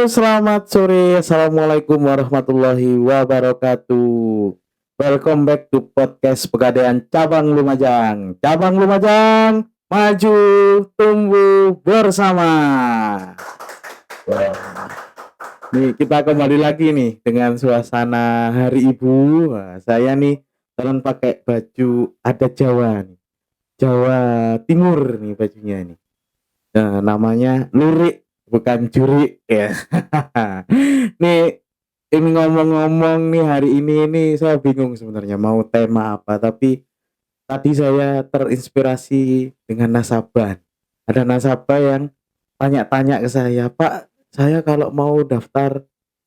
Selamat sore. Assalamualaikum warahmatullahi wabarakatuh. Welcome back to podcast Pegadaian Cabang Lumajang. Cabang Lumajang, maju, tumbuh bersama. Wah, nih kita kembali lagi nih dengan suasana Hari Ibu. Wah, saya nih kalian pakai baju adat Jawa nih. Jawa Timur nih bajunya nih. Nah, namanya lurik bukan juri ya. Nih ini ngomong-ngomong nih hari ini saya bingung sebenarnya mau tema apa, tapi tadi saya terinspirasi dengan nasabah. Ada nasabah yang tanya-tanya ke saya, "Pak, saya kalau mau daftar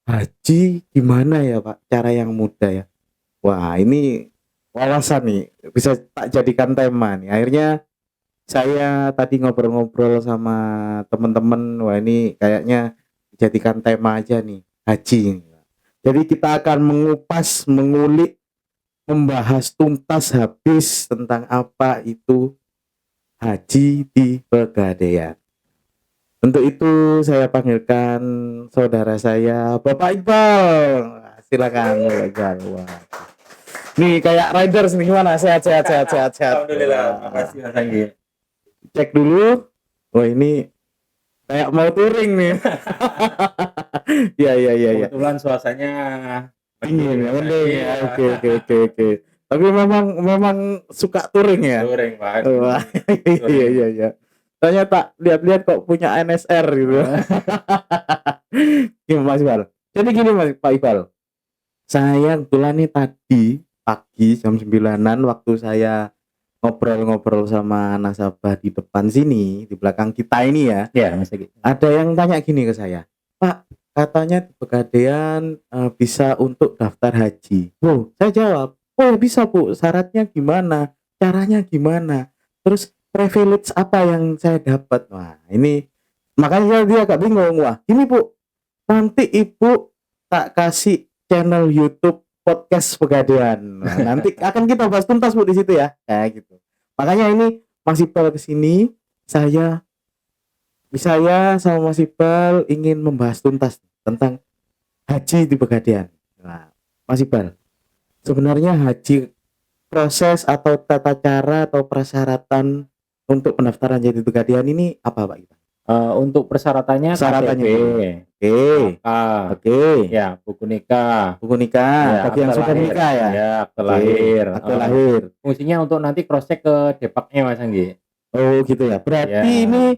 haji gimana ya, Pak? Cara yang mudah ya." Wah, ini wawasan nih bisa tak jadikan tema nih. Akhirnya saya tadi ngobrol-ngobrol sama teman-teman, wah ini kayaknya jadikan tema aja nih, haji. Jadi kita akan mengupas, mengulik, membahas tuntas habis tentang apa itu haji di Pegadaian. Untuk itu saya panggilkan saudara saya, Bapak Iqbal. Silakan Bapak Iqbal. Wah. Nih kayak riders nih, gimana? Sehat. Alhamdulillah, makasih Mas Anggi. Cek dulu. Oh ini kayak mau touring nih. Iya. Kebetulan suasananya Dingin ya, mending ya. Iya. Oke. Tapi memang suka touring ya. Touring, Pak. Wah, iya. Tanya tak lihat-lihat kok punya NSR gitu. Gimana Mas Iqbal? Jadi gini Mas Pak Iqbal. Saya kebetulan nih tadi pagi jam 9-an waktu saya ngobrol-ngobrol sama nasabah di depan sini, di belakang kita ini ya. Iya, Mas Anggi. Ada yang tanya gini ke saya, "Pak, katanya di Pegadaian bisa untuk daftar haji." Oh, saya jawab, "Oh bisa Bu, syaratnya gimana? Caranya gimana? Terus privilege apa yang saya dapat?" Wah ini makanya dia agak bingung. Wah ini Bu, nanti Ibu tak kasih channel YouTube podcast Pegadaian. Nah, nanti akan kita bahas tuntas Bu di situ ya. Kayak gitu. Makanya ini Mas Iqbal kesini, saya sama Mas Iqbal ingin membahas tuntas tentang haji di Pegadaian. Nah, Mas Iqbal, sebenarnya haji proses atau tata cara atau persyaratan untuk pendaftaran jadi Pegadaian ini apa Pak Iqbal? Untuk persyaratannya Persyaratannya KTP, Oke. ya buku nikah, Buku nikah, bagi yang akte sudah lahir. nikah ya. Ya, akte Oke, lahir. akte lahir. Fungsinya untuk nanti cross check ke Depaknya, Mas Anggi. Oh gitu ya. Berarti Ya. ini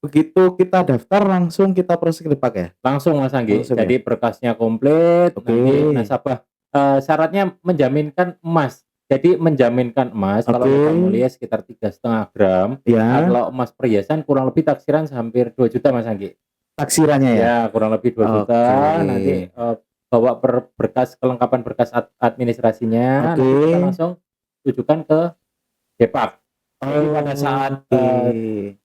begitu kita daftar langsung kita proses ke Depak ya. Langsung Mas Anggi. Langsung Jadi berkasnya komplit, Oke. nanti nasabah syaratnya menjaminkan emas. Jadi menjaminkan emas kalau Oke. kita mulia sekitar 3,5 gram. Ya, Kalau emas perhiasan kurang lebih taksiran hampir 2 juta Mas Anggi. taksirannya ya. Ya kurang lebih 2 juta. Oke. Nanti bawa berkas kelengkapan berkas administrasinya. Oke. Nanti kita langsung tujukan ke Depak. Jadi pada saat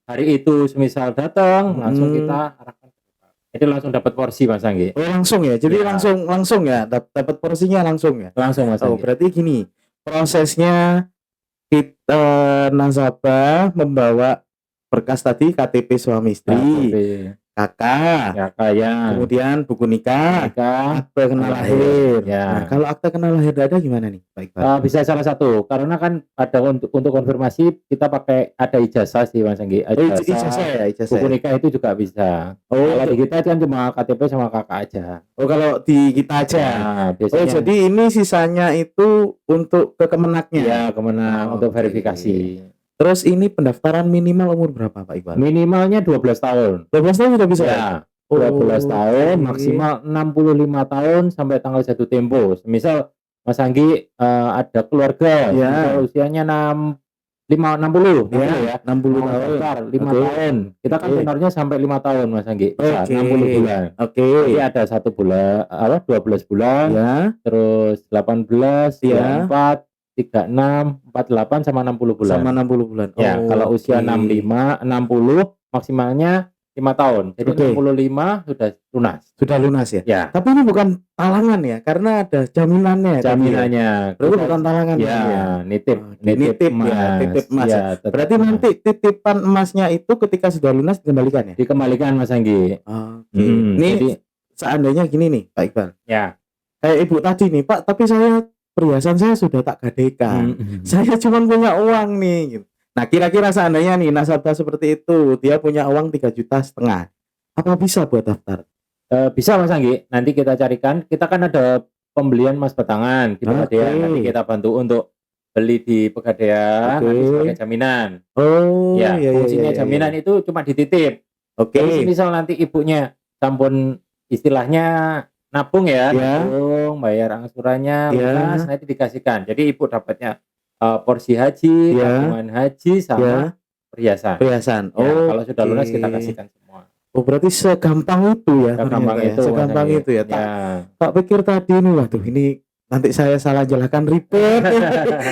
hari itu semisal datang langsung kita arahkan ke Depak. Jadi langsung dapat porsi Mas Anggi. Oh langsung ya. Jadi Ya. langsung ya dapat porsinya langsung ya. Langsung Mas Oh Anggi. berarti gini, prosesnya kita nasabah membawa berkas tadi KTP suami istri, kakak, Ya kayak kemudian buku nikah, akte kena lahir. Ya. Nah, kalau akte kena lahir ada gimana nih, Pak Iqbal? Bisa salah satu karena kan ada untuk konfirmasi kita pakai ada ijazah sih Mas Anggi. Ijazah ya. Buku nikah itu juga bisa. Kalau di kita kan cuma KTP sama kakak aja. Oh kalau di kita aja. Nah, Oh biasanya jadi ini sisanya itu untuk ke Kemenaknya. ya Kemenang untuk Oke. verifikasi. Terus ini pendaftaran minimal umur berapa Pak Iqbal? Minimalnya 12 tahun. 12 tahun sudah bisa Ya, 12 tahun, oke. maksimal 65 tahun sampai tanggal jatuh tempo. Misal Mas Anggi ada keluarga, Ya. misal usianya 60 Ya, 60 mau tahun. daftar 5 Oke. tahun. Kita kan Oke. tenornya sampai 5 tahun Mas Anggi. Bisa Oke. 60 bulan. Oke. Jadi ada 1 bulan, 12 bulan, Ya, terus 18, Ya. 24, 36, 48 sama 60 bulan. sama 60 bulan. Ya, kalau usia Oke. 65, 60 maksimalnya 5 tahun. Jadi Oke. 65 sudah lunas. Sudah lunas ya. Ya, Tapi ini bukan talangan ya, karena ada jaminannya tadi ya? jaminannya. Berarti Kita bukan talangan ya, tadi ya. nitip, Oke, nitip ya, titip emas ya. tetap Berarti emas. nanti titipan emasnya itu ketika sudah lunas dikembalikan ya? Dikembalikan Mas Anggi. Oke. Hmm, Ini jadi seandainya gini nih, Pak Iqbal. ya. Kayak ibu tadi nih, Pak, tapi saya perhiasan saya sudah tak gadaikan. Saya cuma punya uang nih gitu. Nah, kira-kira seandainya nih nasabah seperti itu, dia punya uang 3,5 juta. Apa bisa buat daftar? Bisa Mas Anggi, nanti kita carikan. Kita kan ada pembelian emas batangan di Pegadaian. Oke. Nanti kita bantu untuk beli di Pegadaian nanti Oke. sebagai jaminan. Oh, Ya, iya, iya, fungsinya iya, iya. jaminan itu cuma dititip. Oke. Jadi misal nanti ibunya sampun istilahnya nabung ya, Ya. nabung, bayar angsurannya, Ya. lunas, nanti dikasihkan. Jadi ibu dapatnya porsi haji, Ya. tabungan haji, sama Ya. perhiasan. Perhiasan. Ya, Oh, kalau sudah lunas kita kasihkan semua. Oh, berarti segampang itu ya Gampang ternyata ya. itu, Mas Segampang Anggi. itu ya. Ya. Tak pikir tadi ini, waduh, ini nanti saya salah jelaskan ribet.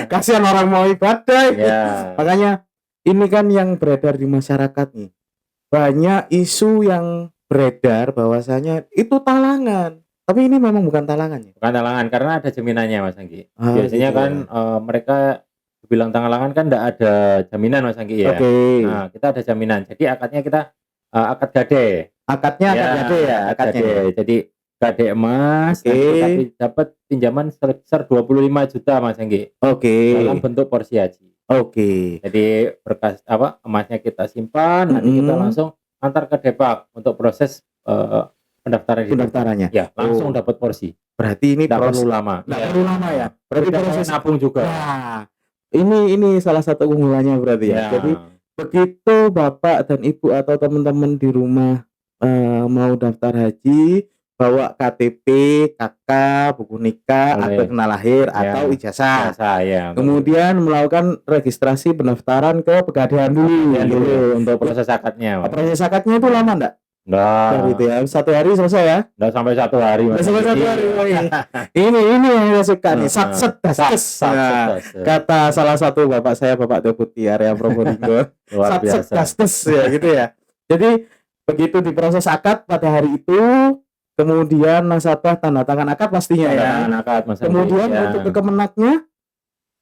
Kasihan orang mau ibadah. Ya. Makanya ini kan yang beredar di masyarakat nih. Banyak isu yang beredar bahwasanya itu talangan. Tapi ini memang bukan talangan ya. Bukan talangan karena ada jaminannya Mas Anggi. Ah, Biasanya gitu kan ya. mereka bilang talangan kan enggak ada jaminan Mas Anggi ya. Oke. Nah, kita ada jaminan. Jadi akadnya kita akad gade. Akadnya akad gade ya, akad akadnya. gade. Jadi gade emas, Oke. nanti kita dapat pinjaman sebesar 25 juta Mas Anggi Oke. dalam bentuk porsi haji. Oke. Jadi berkas emasnya kita simpan, nanti kita langsung antar ke Depak untuk proses pendaftaran di Depak. Pendaftarannya. Ya, langsung Oh. dapat porsi. Berarti ini Tidak proses perlu lama. nggak Ya. perlu lama ya. Berarti Tidak proses kayak nabung juga. Nah, ini salah satu keunggulannya berarti ya. Ya. Jadi begitu Bapak dan Ibu atau teman-teman di rumah mau daftar haji, bawa KTP, KK, buku nikah, Boleh. akte tanda lahir Ya. atau ijazah. Saya. Kemudian melakukan registrasi pendaftaran ke Pegadaian dulu. dulu untuk proses akadnya. Mas. Proses akadnya itu lama enggak? Enggak. Gitu ya. 1 hari selesai ya? Enggak sampai 1 hari. Mas. Nggak sampai 1 hari. Oh, iya. Ini yang saya suka nih. Satset dastes. Nah, kata salah satu bapak saya, Bapak Deputi area Probolinggo. Luar Satset biasa. dastes ya gitu ya. Jadi begitu diproses akad pada hari itu, kemudian nasabah tanda tangan akad pastinya ya. Akad, Mas Anggi. Kemudian Ya. untuk ke Kemenaknya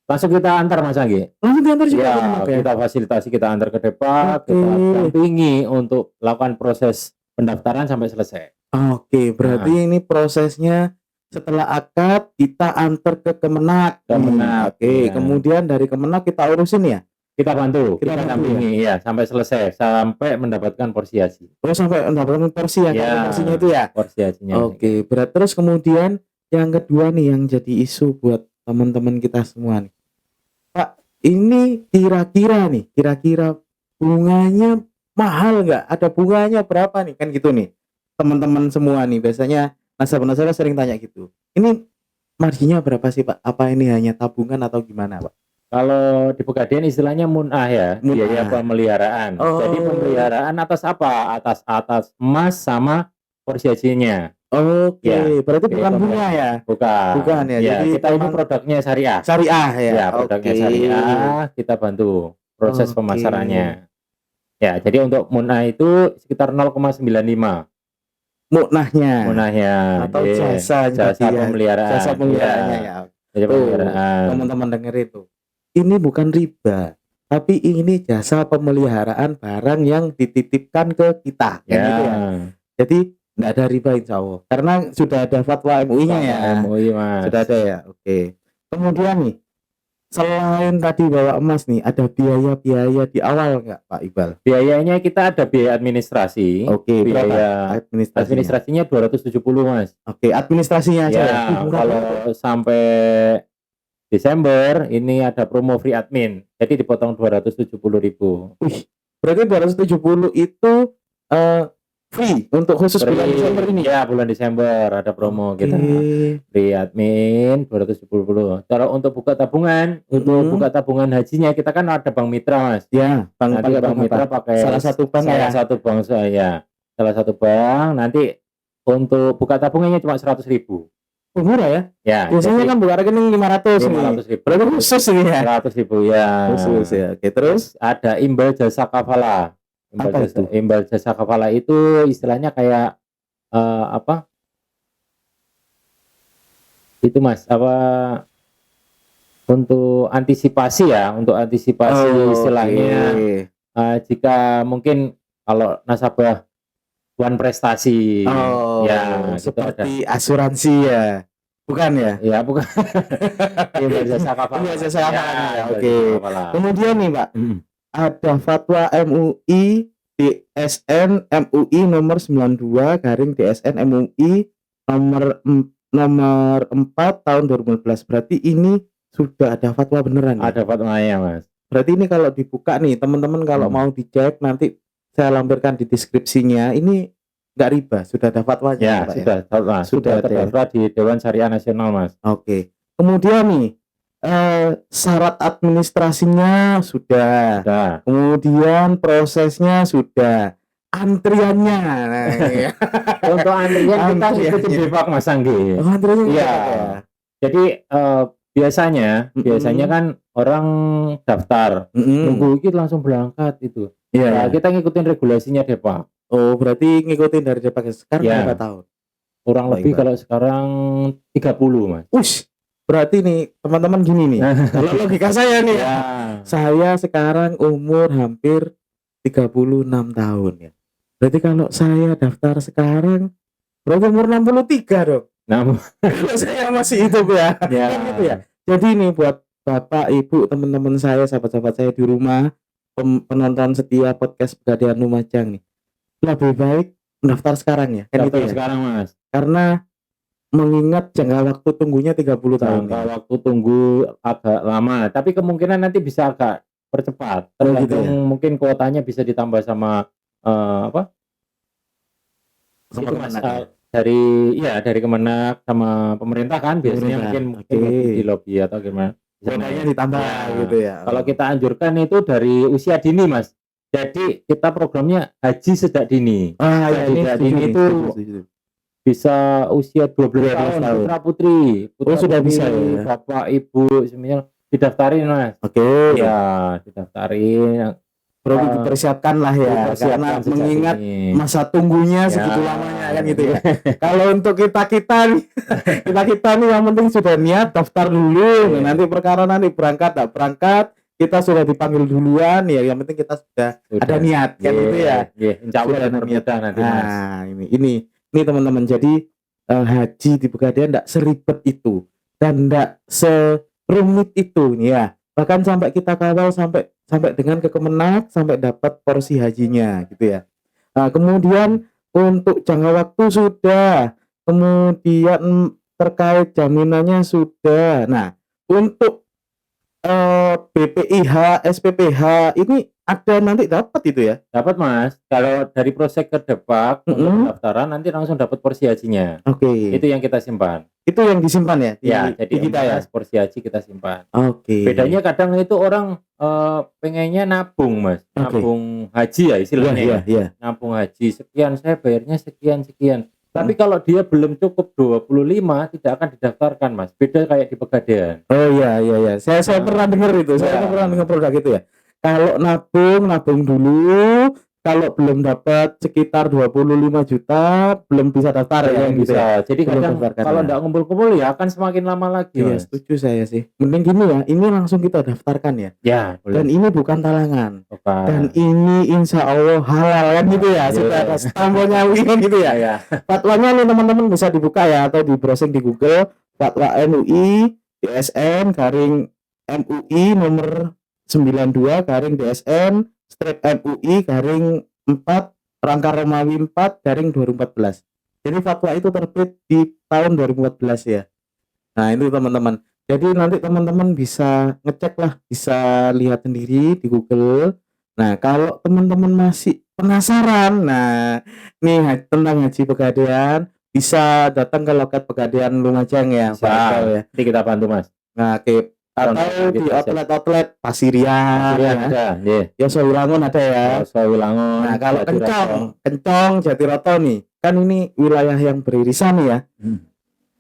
langsung kita antar Mas Anggi. langsung diantar juga ke Ya, Kemenak ya. kita fasilitasi, kita antar ke Depak, Oke. kita dampingi untuk lakukan proses pendaftaran sampai selesai. Oke, berarti ini prosesnya setelah akad kita antar ke Kemenak. Kemenak, Oke, ya. kemudian dari Kemenak kita urusin ya. Kita bantu, Kita kita bantu, dampingi ya sampai selesai, sampai mendapatkan porsi haji. Oh, sampai mendapatkan porsi ya, Ya. porsinya itu ya. Porsi hajinya. Oke, berat terus kemudian yang kedua nih yang jadi isu buat teman-teman kita semua nih. Pak, ini kira-kira bunganya mahal nggak? Ada bunganya berapa nih? Kan gitu nih. Teman-teman semua nih biasanya nasabah-nasabah sering tanya gitu. Ini marginnya berapa sih, Pak? Apa ini hanya tabungan atau gimana, Pak? Kalau di Pegadaian istilahnya munah ya, Munah. biaya pemeliharaan. Oh. Jadi pemeliharaan atas apa? Atas emas sama porsi hajinya. Oke, Ya, berarti oke, bukan bunga ya. Bukan ya, Ya, jadi kita ini memang produknya syariah. Syariah ya. Ya, produknya Oke. syariah, kita bantu proses Oke. pemasarannya. Ya, jadi untuk munah itu sekitar 0,95 Munahnya munahnya. atau Iya. jasa Jasa pemeliharaan. Jasa pemeliharaannya ya. Jasa Tuh, pemeliharaan. teman-teman denger itu. Ini bukan riba, tapi ini jasa pemeliharaan barang yang dititipkan ke kita. Kan Ya. gitu ya. Jadi nggak ada riba insya Allah. Karena sudah ada fatwa MUI-nya ya. MUI, Mas. Sudah ada ya. Oke. Kemudian nih, selain tadi bawa emas nih, ada biaya-biaya di awal nggak, Pak Iqbal? Biayanya kita ada biaya administrasi. Oke, berapa Biaya administrasinya? administrasinya 270, Mas. Oke, administrasinya aja Ya, ya. Murah kalau banget. sampai Desember ini ada promo free admin. Jadi dipotong 270.000. Wih, berarti 270 itu free untuk khusus bulan Desember ini. Ya, bulan Desember ada promo kita. Oke. Free admin 270. Kalau untuk buka tabungan, untuk buka tabungan hajinya kita kan ada Bank Mitra, Mas. Ya, Nanti Bank Mitra pakai salah satu bank salah ya. satu bank saya. Salah satu bank nanti untuk buka tabungannya cuma 100.000. Oh, murah ya. Ya, Biasanya kan buka rekening 500 nih. 500.000. Berarti khusus ini ya. 100.000 ya. Khusus ya. Oke, terus Terus ada imbal jasa kafala. Apa itu? Imbal jasa kafala itu istilahnya kayak apa? Itu Mas, apa untuk antisipasi ya, untuk antisipasi istilahnya Oke. jika mungkin kalau nasabah One Prestasi Oh, ya gitu ada. seperti asuransi ya? Bukan ya? Ya bukan imbal jasa kafala. Imbal jasa Ya, kafala ya, imbal oke. jasa kafala. Kemudian nih Pak, Mhm. ada fatwa MUI DSN MUI nomor 92 garing DSN MUI nomor 4 tahun 2015. Berarti ini sudah ada fatwa beneran ya? Ada fatwanya Mas. Berarti ini kalau dibuka nih teman-teman kalau mau dicek nanti saya lampirkan di deskripsinya, ini nggak riba, sudah ada fatwanya Ya, Pak ya? sudah fatwa, Sudah sudah ada ya? terdaftar di Dewan Syariah Nasional Mas. Oke. Kemudian nih syarat administrasinya sudah. Sudah. Kemudian prosesnya sudah. Antriannya. Nah, iya. Untuk antrian kita Antriannya. ikutin Depak Mas Anggi. Oh, antriannya Iya. gitu ya? Jadi biasanya kan orang daftar nunggu itu langsung berangkat itu. Iya. Nah, kita ngikutin regulasinya Depak. Oh, berarti ngikutin dari Depak sekarang Ya. berapa tahun? Kurang lebih Pak. kalau sekarang 30 Mas. Ush, berarti nih teman-teman gini nih. Kalau logika saya nih ya. Saya sekarang umur hampir 36 tahun ya. Berarti kalau saya daftar sekarang berarti umur 63 dong. Namun Kalau saya masih hidup ya. ya. Kan gitu ya. Jadi nih buat Bapak, Ibu, teman-teman saya, sahabat-sahabat saya di rumah, penonton setia podcast Pegadaian Lumajang nih. Lebih baik mendaftar sekarang ya. Kan Daftar itu ya. sekarang Mas. Karena mengingat jangka waktu tunggunya 30 tahun. Jangka waktu tunggu agak lama, tapi kemungkinan nanti bisa agak percepat. gitu Tergantung ya? mungkin kuotanya bisa ditambah sama apa? Sama Itu Mas, Kemenak ya? dari Kemenak sama pemerintah kan biasanya Pemerintah, mungkin oke. di lobby atau gimana. Bisa Kuotanya naik. ditambah Ya. gitu ya. Kalau kita anjurkan itu dari usia dini Mas. Jadi kita programnya haji sejak dini. Ah ya, ini Sejak setuju dini nih, itu setuju. bisa usia 12 12 tahun tahun. putra putri sudah bisa ya? bapak ibu semuanya didaftarin Mas. Oke. Ya didaftarin, Perlu dipersiapkan lah ya, karena dipersiapkan sejak mengingat dini. masa tunggunya Ya. segitu lamanya kan gitu ya. Kalau untuk kita nih, kita nih yang penting sudah niat daftar dulu. Iya. Nanti perkara nanti berangkat tak berangkat, kita sudah dipanggil duluan ya. Yang penting kita sudah ada niat kan gitu ya. Iya, insya Allah Sudah ada dipermudah nanti Mas. Nah, ini teman-teman. Jadi haji di Pegadaian enggak seribet itu dan enggak serumit itu nih ya. Bahkan sampai kita kawal sampai dengan ke Kemenak sampai dapat porsi hajinya gitu ya. Nah, kemudian untuk jangka waktu sudah, kemudian terkait jaminannya sudah. Nah, untuk BPIH, SPPH ini ada nanti dapat itu ya? Dapat Mas. Kalau dari proses ke Depak untuk pendaftaran nanti langsung dapat porsi hajinya. Oke. Itu yang kita simpan. Itu yang disimpan ya? Ya, di jadi kita ya. porsi haji kita simpan. Oke. Bedanya kadang itu orang pengennya nabung Mas. Oke. Nabung haji ya istilahnya. Iya. Nabung haji sekian, saya bayarnya sekian. Tapi kalau dia belum cukup 25 tidak akan didaftarkan Mas. Beda kayak di Pegadaian. Oh iya. Saya pernah dengar itu. Saya pernah dengar produk itu ya. Kalau nabung dulu, kalau belum dapat sekitar 25 juta belum bisa daftar ya Belum gitu bisa. ya. Jadi Belum kadang daftarkan kalau ya. enggak ngumpul-kumpul ya akan semakin lama lagi Iya, Mas. setuju saya sih. Mending gini ya, ini langsung kita daftarkan ya. Ya, Dan boleh. ini bukan talangan. Bukan. Dan ini insya Allah halal kan gitu ya. Iya. Sudah ada stempelnya UI kan gitu ya. Ya. Fatwanya nih teman-teman bisa dibuka ya atau di browsing di Google. Fatwa MUI DSN garing MUI nomor 92 garing DSN strip MUI garing 4 rangka Romawi 4 garing 2014. Jadi fatwa itu terbit di tahun 2014 ya. Nah itu teman-teman. Jadi nanti teman-teman bisa ngecek lah, bisa lihat sendiri di Google. Nah kalau teman-teman masih penasaran, nah nih tentang haji Pegadaian, bisa datang ke loket Pegadaian Lumajang ya, Pak Iqbal ya. Nanti kita bantu Mas. Nah atau di outlet Pasirian, Iya, ya. ada. Iya. Ya Sawilangun ada ya. Sawilangun. Nah kalau Jatiroto. Kencong, Jatiroto nih, kan ini wilayah yang beririsan nih ya.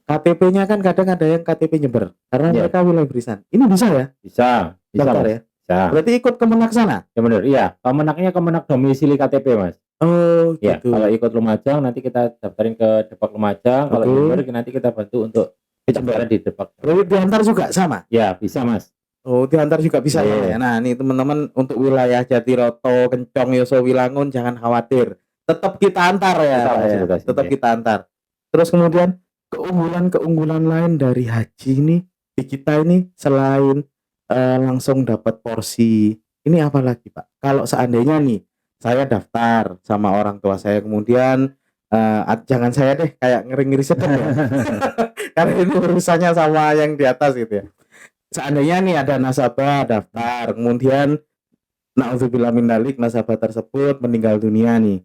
KTP-nya kan kadang ada yang KTP nyeber karena Iya. mereka wilayah beririsan. Ini bisa ya? Bisa Daftar Mas. ya? Bisa. Berarti ikut Kemenak sana? Ya benar, iya. Kemenaknya Kemenak domisili KTP, Mas. Oh, Ya, gitu. kalau ikut Lumajang nanti kita daftarin ke Depak Lumajang, kalau Oke. Jember nanti kita bantu untuk pendaftaran di Depak. Berarti diantar juga sama? Ya, bisa, Mas. Oh, diantar juga bisa Iya. ya. Nah, ini teman-teman untuk wilayah Jatiroto, Kencong, Yoso, Wilangun jangan khawatir. Tetap kita antar ya, Tetap, Pak ya. Mas, Tetap iya. kita antar. Terus kemudian keunggulan-keunggulan lain dari haji ini di kita ini selain langsung dapat porsi, ini apa lagi, Pak? Kalau seandainya nih saya daftar sama orang tua saya kemudian jangan saya deh kayak ngeri-ngeri sedep ya. Karena ini urusannya sama yang di atas gitu ya. Seandainya nih ada nasabah daftar, kemudian naudzubillah min dzalik nasabah tersebut meninggal dunia nih.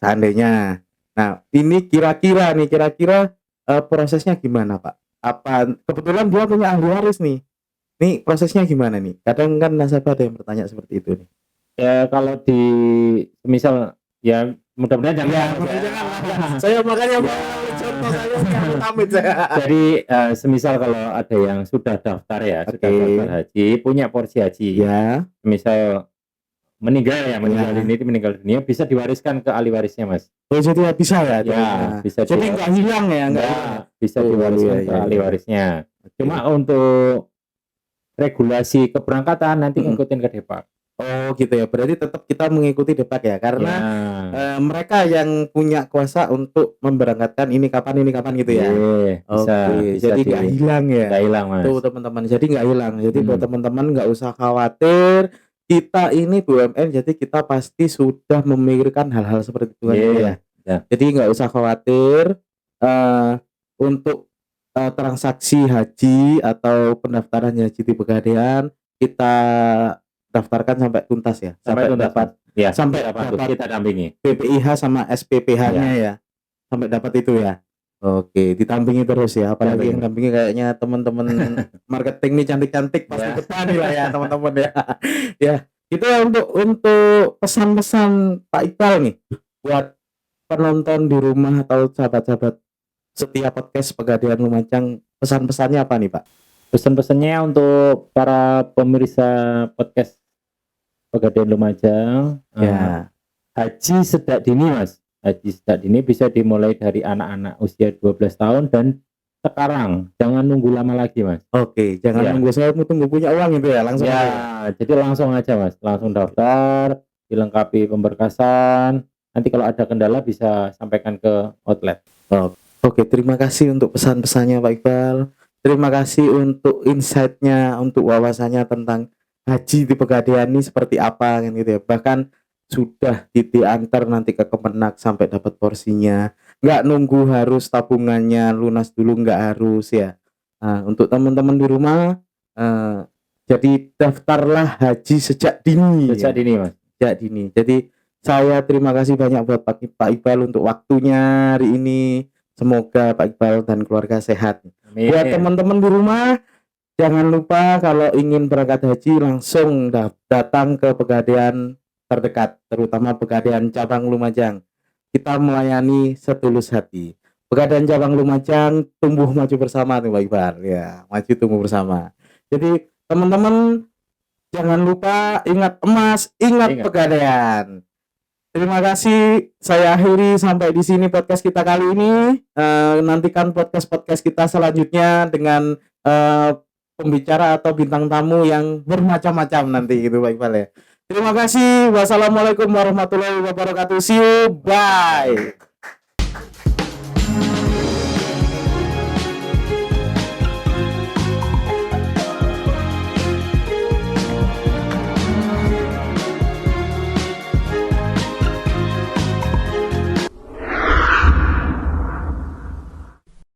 Seandainya. Nah, ini kira-kira prosesnya gimana, Pak? Apa kebetulan dia punya ahli waris nih. Nih prosesnya gimana nih? Kadang kan nasabah ada yang bertanya seperti itu nih. Ya kalau di misal ya mudah-mudahan jangan. Saya makanya mau contoh saya amit saya. Jadi semisal kalau ada yang sudah daftar ya, sudah daftar haji, punya porsi haji. Ya. Misal meninggal dunia bisa diwariskan ke ahli warisnya, Mas. Oh, jadi bisa ya? Ya, bisa. Jadi nggak hilang ya? Bisa diwariskan ke ahli warisnya. Cuma untuk regulasi keberangkatan nanti ngikutin ke Depak. Oh gitu ya, berarti tetap kita mengikuti Depak ya, karena mereka yang punya kuasa untuk memberangkatkan ini kapan gitu ya. Bisa, jadi nggak hilang ya. Nggak hilang, Mas. Tuh teman-teman, jadi nggak hilang. Jadi buat teman-teman nggak usah khawatir. Kita ini BUMN, jadi kita pasti sudah memikirkan hal-hal seperti itu ya. Jadi nggak usah khawatir untuk transaksi haji atau pendaftaran haji di Pegadaian kita daftarkan sampai tuntas ya, sampai dapat kita dampingi PPIH sama SPPH-nya ya, sampai dapat itu ya. Oke, ditampingi terus ya, apalagi yang dampingi kayaknya teman-teman marketing nih cantik-cantik pasti betah nih lah ya teman-teman ya. Ya, itu untuk pesan-pesan Pak Iqbal nih buat penonton di rumah atau sahabat-sahabat setiap podcast Pegadaian Lumajang, pesan-pesannya apa nih Pak? Pesan-pesannya untuk para pemirsa podcast Pegadaian Lumajang, haji sejak dini, Mas. Haji sejak dini bisa dimulai dari anak-anak usia 12 tahun dan sekarang, jangan nunggu lama lagi, Mas. Oke, jangan nunggu saya tunggu punya uang itu ya, langsung jadi langsung aja, Mas. Langsung daftar, dilengkapi pemberkasan. Nanti kalau ada kendala bisa sampaikan ke outlet. Oke, terima kasih untuk pesan-pesannya Pak Iqbal. Terima kasih untuk insight-nya, untuk wawasannya tentang haji di Pegadaian ini seperti apa kan gitu ya. Bahkan sudah diantar nanti ke Kemenak sampai dapat porsinya. Nggak nunggu harus tabungannya lunas dulu, nggak harus ya. Nah, untuk teman-teman di rumah, jadi daftarlah haji sejak dini. Sejak dini, Mas. Sejak dini. Jadi saya terima kasih banyak buat Pak Iqbal untuk waktunya hari ini. Semoga Pak Iqbal dan keluarga sehat. Amin. Buat teman-teman di rumah, jangan lupa kalau ingin berangkat haji langsung datang ke Pegadaian terdekat, terutama Pegadaian Cabang Lumajang. Kita melayani setulus hati. Pegadaian Cabang Lumajang tumbuh maju bersama nih Pak Iqbal. Ya, maju tumbuh bersama. Jadi teman-teman jangan lupa ingat emas, ingat Pegadaian. Terima kasih. Saya akhiri sampai di sini podcast kita kali ini. Nantikan podcast kita selanjutnya dengan pembicara atau bintang tamu yang bermacam-macam nanti gitu Pak Iqbal ya. Terima kasih. Wassalamualaikum warahmatullahi wabarakatuh. See you. Bye.